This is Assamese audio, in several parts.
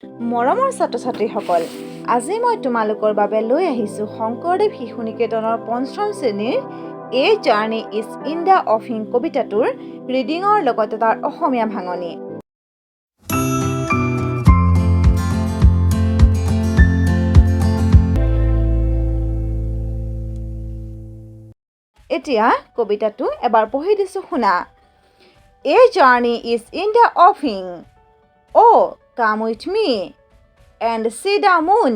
মৰমৰ ছাত্ৰ-ছাত্ৰীসকল, আজি মই তোমালোকৰ বাবে লৈ আহিছোঁ শংকৰদেৱ শিশু নিকেতনৰ ৫ম শ্ৰেণীৰ a journey is in the offing কবিতাটোৰ ৰিডিঙৰ লগতে তাৰ অসমীয়া ভাঙনি। এতিয়া কবিতাটো এবাৰ পঢ়ি দিছোঁ শুনা। A journey is in the offing, Oh, come with me and see the moon.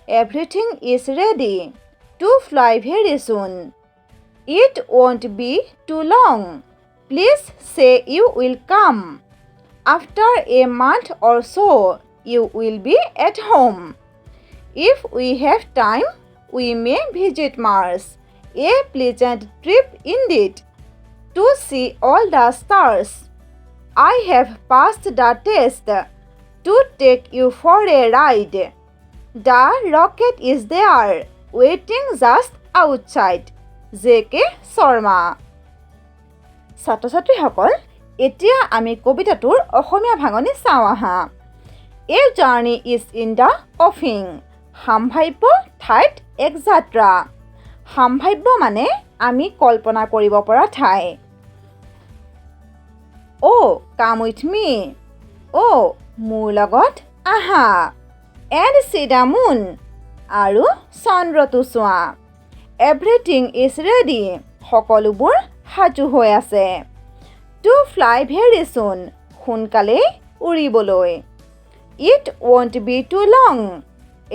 Everything is ready to fly very soon. It won't be too long. Please say you will come. After a month or so, you will be at home. If we have time, we may visit Mars. A pleasant trip indeed to see all the stars. I have passed the test to take you for a ride. The rocket is there, waiting just outside. J.K. Sharma. ছাত্ৰ-ছাত্ৰীসকল, এতিয়া আমি কবিতাটোৰ অসমীয়া ভাঙনি চাওঁ আহা। A journey is in the offing, সাম্ভাব্য ঠাইত এক যাত্ৰা। সাম্ভাব্য মানে আমি কল্পনা কৰিব পৰা ঠাই। Oh, come with me. Oh, মোৰ লগত আহা। And see the moon. আৰু চন্দ্ৰটো চোৱা। Everything is ready. সকলোবোৰ সাজু হৈ আছে। To fly very soon. সোনকালেই উৰিবলৈ। It won't be too long.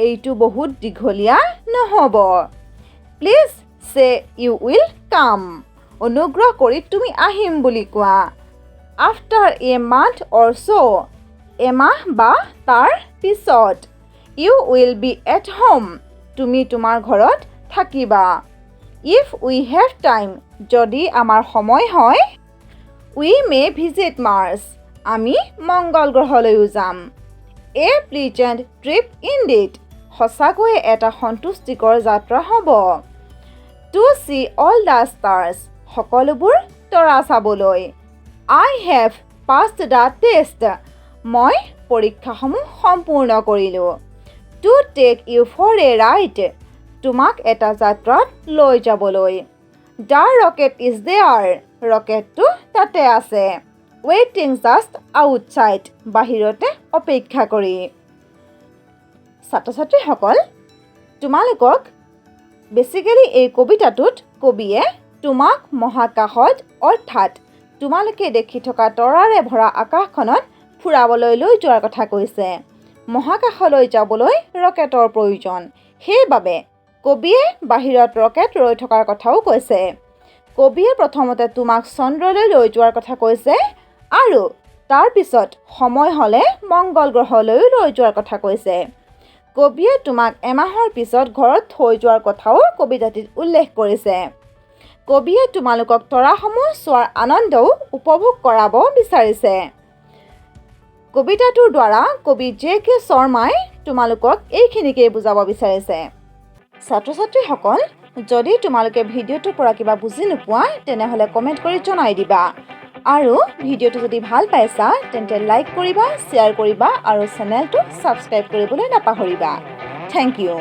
এইটো বহুত দীঘলীয়া নহ'ব। Please say you will come. অনুগ্ৰহ কৰি তুমি আহিম বুলি কোৱা। After a month or so, এমাহ বা তাৰ পিছত, you will be at home. তুমি তোমাৰ ঘৰত থাকিবা। If we have time, যদি আমাৰ সময় হয়, we may visit Mars. আমি মংগল গ্ৰহলৈও যাম। A pleasant trip indeed. সঁচাকৈয়ে এটা সন্তুষ্টিকৰ যাত্ৰা হ'ব। To see all the stars. সকলোবোৰ তৰা চাবলৈ। I have passed the test. মই পৰীক্ষাসমূহ সম্পূৰ্ণ কৰিলোঁ। To take you for a ride. তোমাক এটা যাত্ৰাত লৈ যাবলৈ। The rocket is there. ৰকেটটো তাতে আছে। Waiting just outside. বাহিৰতে অপেক্ষা কৰি। ছাত্ৰ-ছাত্ৰীসকল, তোমালোকক বেচিকেলি এই কবিতাটোত কবিয়ে তোমাক মহাকাশত অৰ্থাৎ তোমালোকে দেখি থকা তৰাৰে ভৰা আকাশখনত ফুৰাবলৈ লৈ যোৱাৰ কথা কৈছে। মহাকাশলৈ যাবলৈ ৰকেটৰ প্ৰয়োজন। সেইবাবে কবিয়ে বাহিৰত ৰকেট ৰৈ থকাৰ কথাও কৈছে। কবিয়ে প্ৰথমতে তোমাক চন্দ্ৰলৈ লৈ যোৱাৰ কথা কৈছে আৰু তাৰপিছত সময় হ'লে মংগল গ্ৰহলৈও লৈ যোৱাৰ কথা কৈছে। কবিয়ে তোমাক এমাহৰ পিছত ঘৰত থৈ যোৱাৰ কথাও কবিতাটিত উল্লেখ কৰিছে। কবিয়ে তোমালোকক তৰাসমূহ চোৱাৰ আনন্দও উপভোগ কৰাব বিচাৰিছে। কবিতাটোৰ দ্বাৰা কবি J.K. শৰ্মাই তোমালোকক এইখিনিকেই বুজাব বিচাৰিছে। ছাত্ৰ-ছাত্ৰীসকল, যদি তোমালোকে ভিডিঅ'টোৰ পৰা কিবা বুজি নোপোৱা তেনেহ'লে কমেণ্ট কৰি জনাই দিবা। আৰু ভিডিঅ'টো যদি ভাল পাইছা তেন্তে লাইক কৰিবা, শ্বেয়াৰ কৰিবা আৰু চেনেলটো ছাবস্ক্ৰাইব কৰিবলৈ নাপাহৰিবা। Thank U.